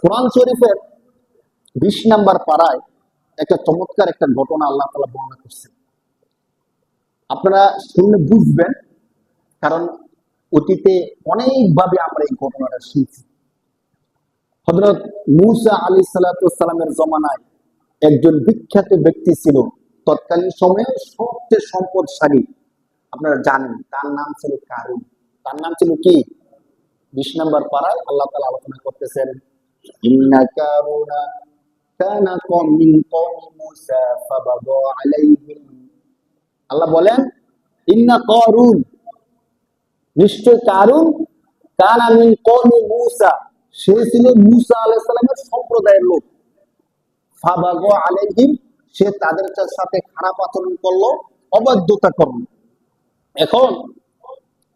কোরআন শরীফের 20 নম্বর পারায় একটা চমৎকার একটা ঘটনা আল্লাহ তাআলা বর্ণনা করছেন। আপনারা শুনলে বুঝবেন, কারণ অতীতে অনেকভাবে আমরা এই ঘটনাটা শুনছি। হযরত মূসা আলাইহিস সালামের জমানায় একজন বিখ্যাত ব্যক্তি ছিল, তৎকালীন সময়ে সবচেয়ে সম্পদশালী। আপনারা জানেন তার নাম ছিল কারুন। তার নাম ছিল কি? 20 নম্বর পারায় আল্লাহ তাআলা আলোচনা করতেছেন, ইন্না কারুনা কানা মিন কওমি মূসা ফাবাগা আলাইহিম। আল্লাহ বলেন, ইন্না কারুন, নিশ্চয় কারুন, কানা মিন কওমি মূসা, সে ছিল মূসা আলাইহিস সালামের সম্প্রদায়ের লোক। ফাবাগা আলাইহিম, সে তাদের সাথে খারাপ আচরণ করলো, অবাধ্যতা করলো। এখন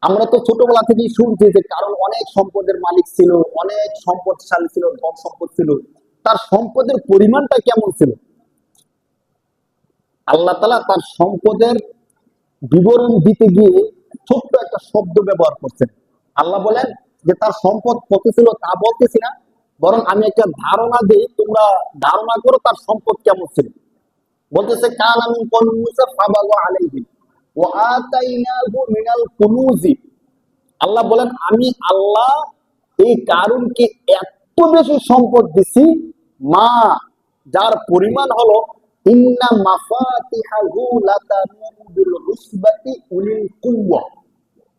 আমরা তো ছোটবেলা থেকেই শুনছি যে কারণ অনেক সম্পদের মালিক ছিল, অনেক সম্পদশালী ছিল, ধন সম্পদ ছিল। তার সম্পদের পরিমাণটা কেমন ছিল? আল্লাহ তাআলা তার সম্পদের বিবরণ দিতে গিয়ে ছোট্ট একটা শব্দ ব্যবহার করছেন। আল্লাহ বলেন যে তার সম্পদ কত ছিল তা বলতেছি না, বরং আমি একটা ধারণা দিই, তোমরা ধারণা করো তার সম্পদ কেমন ছিল। বলতেছে কান আমি কোন মুসা ফাবাগা আলাইহি ওয়া আতাইনাহু মিনাল কুনুজি। আল্লাহ বলেন আমি আল্লাহ এই কারুনকে এত বেশি সম্পদ দিছি, মা, যার পরিমাণ হলো ইন্না মাফাতিহাহু লাতানু বিল উসবাতি উলিল কুওয়া।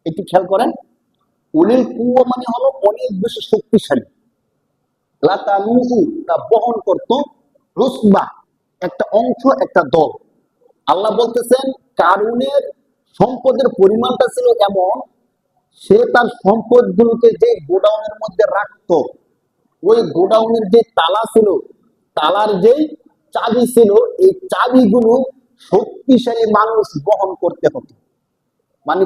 একটু খেয়াল করেন, উলিল কুওয়া মানে হলো অনেক বেশি শক্তিশালী। লাতানুহু, তা বহন করত, রুসবা একটা অংশ, একটা দল। আল্লাহ বলতেছেন কারুনের সম্পদের পরিমাণটা ছিল এমন, সে তার সম্পদগুলোকে যে গোডাউনের মধ্যে রাখতো, ওই গোডাউনের যে তালা ছিল, তালার যেই চাবি ছিল, এই চাবিগুলো শক্তিশালী মানুষ বহন করতে হতো। মানে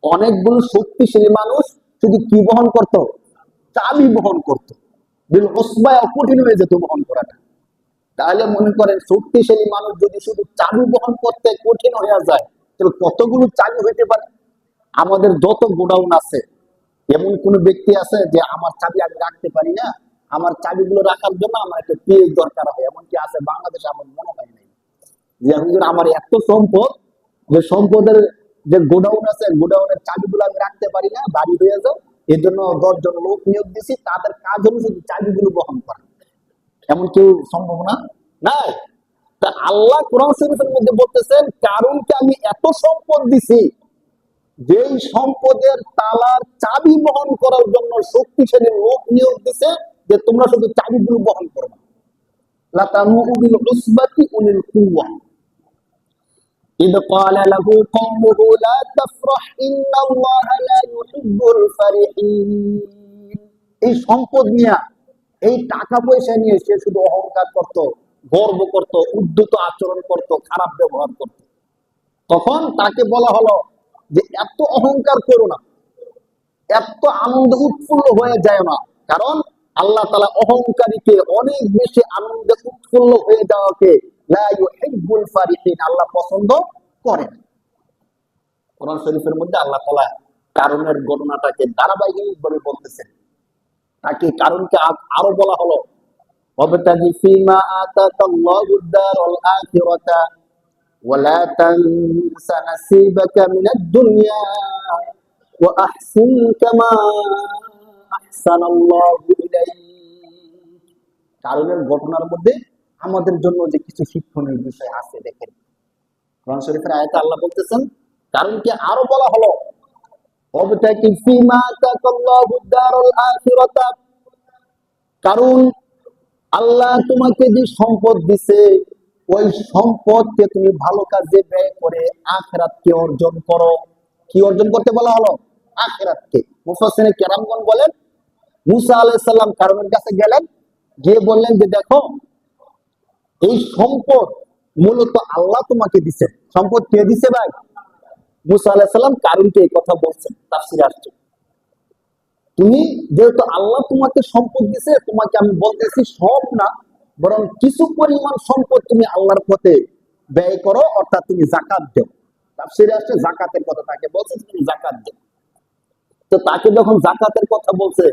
অনেকগুলো শক্তিশালী মানুষ শুধু কি বহন করত? চাবি বহন করত। বিল উসবায় কঠিন হয়ে যেত বহন করাটা। তাহলে মনে করেন শক্তিশালী মানুষ যদি শুধু চাবি বহন করতে কঠিন হয়ে যায়, তাহলে কতগুলো চাবি হইতে পারে? আমাদের যত গোডাউন আছে, এমন কোন ব্যক্তি আছে যে আমার চাবি আমি রাখতে পারি না, আমার চাবিগুলো রাখার জন্য আমার একটা পেজ দরকার হয়? এমন কি আছে বাংলাদেশে? আমার মনে হয় নাই যে আমার এত সম্পদ, যে সম্পদের যে গোডাউন আছে, গোডাউনের চাবিগুলো আমি রাখতে পারি না, বাড়ি হয়ে যাও। এর জন্য 10 জন লোক নিয়োগ দিছি, তাদের কাজ হলো শুধু চাবিগুলো বহন করা। এমন কেউ সম্ভব না? নাই। তা আল্লাহ কোরআন শরীফের মধ্যে বলতেছেন কারুনকে আমি এত সম্পদ দিছি, যেই সম্পদের তালার চাবি বহন করার জন্য শক্তিশালী লোক নিয়োগ দিছে, যে তোমরা শুধু চাবিগুলো বহন করবে। লাতানুহু বিল উসবাতি উলিল কুওয়া। إذ قال له قومه لا تفرح إن الله لا يحب الفرحين। এই সম্পদ নিয়ে, এই টাকা পয়সা নিয়ে সে শুধু অহংকার করত, গর্ব করত, উদ্ধত আচরণ করত, খারাপ ব্যবহার করত। তখন তাকে বলা হলো যে এত অহংকার করো না, এত আনন্দ উৎফুল্ল হয়ে যায় না, কারণ আল্লাহ তাআলা অহংকারীকে, অনেক বেশি আনন্দে উৎফুল্ল হয়ে যাওয়াকে লা ইউহিব্বুল ফারিহিন, আল্লাহ পছন্দ করেন। কোরআন শরীফের মধ্যে আল্লাহ তাআলা কারুনের ঘটনাটাকে ধারাবাহিকভাবে বলতেছেন। তাকে কারুনকে আরো বলা হলো ওয়াবতাগি ফিমা আতাকাল্লাহুদ দারুল আখিরাতা ওয়া লা তানসা নাসিবাকা মিনাদ দুনিয়া ওয়া আহসিন কামা আহসানাল্লাহু ইলাইক। কারুনের ঘটনার মধ্যে আমাদের জন্য যে কিছু শিক্ষণীয় বিষয় আছে দেখেন। কোরআন শরীফের আয়াতে আল্লাহ বলতেছেন কারুনকে আরো বলা হলো ওয়াবতাগি ফিমা আতাকাল্লাহুদ দারুল আখিরাতা। কারণ আল্লাহ তোমাকে যে সম্পদ দিছে, ওই সম্পদকে তুমি ভালো কাজে ব্যয় করে আখিরাতকে অর্জন করো। কি অর্জন করতে বলা হলো? আখিরাতকে। মুফাসসিরিনে কেরামগণ বলেন মূসা আলাইহিস সালাম কারুনের কাছে গেলেন, গিয়ে বললেন যে দেখো, এই সম্পদ মূলত আল্লাহ তোমাকে দিছে। সম্পদ কে দিছে ভাই? মূসা আলাইহিস সালাম কারুনকে এই কথা বলছেন, তাফসীরে আসছে। তুমি যেহেতু আল্লাহ তোমাকে সম্পদ দিছে, তোমাকে আমি বলতেছি সব না, বরং কিছু পরিমাণ সম্পদ তুমি আল্লাহর পথে ব্যয় করো, অর্থাৎ তুমি যাকাত দাও। তাফসীরে আসছে যাকাতের কথা, তাকে বলছে তুমি যাকাত দাও। তো তাকে যখন যাকাতের কথা বলছে,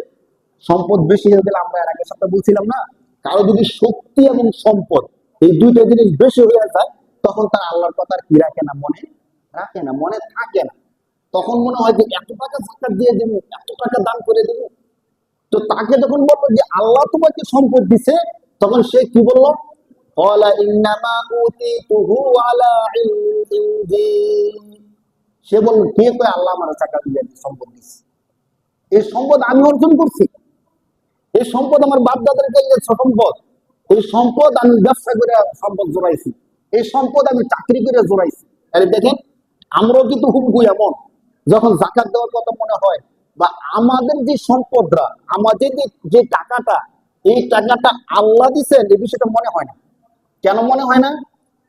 সম্পদ বেশি হয়ে গেলে, আমরা এর আগে সাথে বলছিলাম না, কারো যদি শক্তি এবং সম্পদ এই দুইটা জিনিস বেশি হয়ে যায়, তখন তার আল্লাহর কথা আর কি রাখে না, মনে রাখে না, মনে থাকে না। তখন মনে হয় যে এত টাকা জাকাত দিয়ে দেবো, এত টাকা দান করে দেবো। তো তাকে যখন বললো যে আল্লাহ তোমাকে সম্পদ দিছে, তখন সে কি বললো? ক্বালা ইন্নামা উতীতুহু আলা ইলমিন। সে বলল, কে কয় আল্লাহ আমার টাকা দিয়ে সম্পদ দিছে? এই সম্পদ আমি অর্জন করছি, এই সম্পদ আমার বাপ দাদার কাছে সম্পদ, এই সম্পদ আমি ব্যবসা করে সম্পদ জোড়াইছি, এই সম্পদ আমি চাকরি করে জোড়াইছি। আরে দেখেন, আমরাও কিন্তু হুবহু এমন, যখন জাকাত দেওয়ার কথা মনে হয়, বা আমাদের যে সম্পদরা, আমাদের যে টাকাটা, এই টাকাটা আল্লাহ দিচ্ছেন, এই বিষয়টা মনে হয় না। কেন মনে হয় না?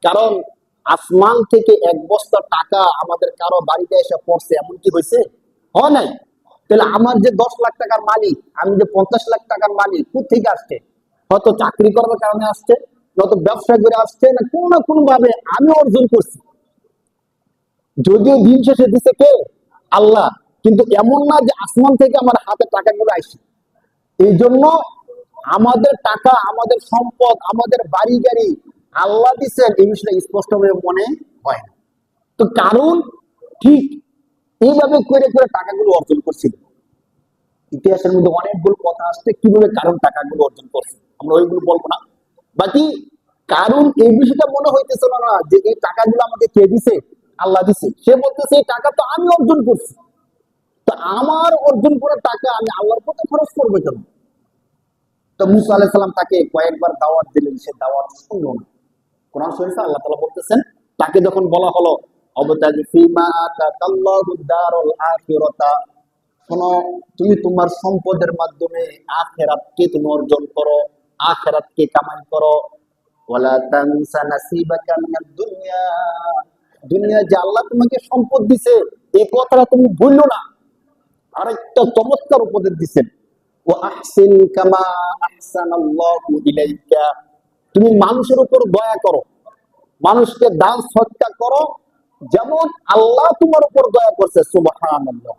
কারণ আসমান থেকে এক বস্তা টাকা আমাদের কারো বাড়িতে এসে পড়ছে, এমন কি হয়েছে? হয় নাই। তাহলে আমার যে 10 লাখ টাকার মালিক, আমি যে 50 লাখ টাকার মালিক, কোথেকে আসছে? হয়তো চাকরি করার কারণে আসছে, নয়তো ব্যবসা করে আসছে, না কোনো না কোনো ভাবে আমি অর্জন করছি। যদিও দিন শেষে দিছে কে? আল্লাহ। কিন্তু এমন না যে আসমান থেকে আমার হাতে টাকাগুলো আসছে। এই জন্য আমাদের টাকা, আমাদের সম্পদ, আমাদের বাড়ি গাড়ি আল্লাহ দিচ্ছেন, এই বিষয়টা স্পষ্টভাবে মনে হয় না। তো কারণ ঠিক এইভাবে করে করে টাকাগুলো অর্জন করছিল। ইতিহাসের মধ্যে অনেকগুলো কথা আসছে কিভাবে কারণ টাকাগুলো অর্জন করছে, আমরা ওইগুলো বলবো না। বাকি কারণ এই বিষয়টা মনে হইতেছিল না যে এই টাকাগুলো আমাকে কে দিছে? আল্লাহ দিছে। সে বলতেছে এই টাকা তো আমি অর্জন করছি, তো আমার অর্জন করা টাকা আমি আল্লাহর পথে খরচ করবো কেন? তো মুসা আলাইহিস সালাম তাকে কয়েকবার দাওয়াত দিলেন, সে দাওয়াত শুনলো না। কোরআন শরীফে আল্লাহ তাআলা বলতেছেন, তাকে যখন বলা হলো অবতাগি ফিমা আতাকাল্লাহু দারুল আখিরাতা, শোনো, তুমি তোমার সম্পদের মাধ্যমে আখিরাতকে তুমি অর্জন করো, আখিরাতকে কামাই করো। ওয়ালা তানসা নাসিবাকা মিনাদ দুনিয়া, দুনিয়া যে আল্লাহ তোমাকে সম্পদ দিছে, এই কথাটা তুমি ভুলো না। আরেকটা চমৎকার উপদেশ দিচ্ছেন, ওয়া আহসিন কামা আহসানাল্লাহু ইলাইকা, তুমি মানুষের উপর দয়া করো, মানুষকে দান সৎকার করো, যেমন আল্লাহ তোমার উপর দয়া করছে। সুবহানাল্লাহ।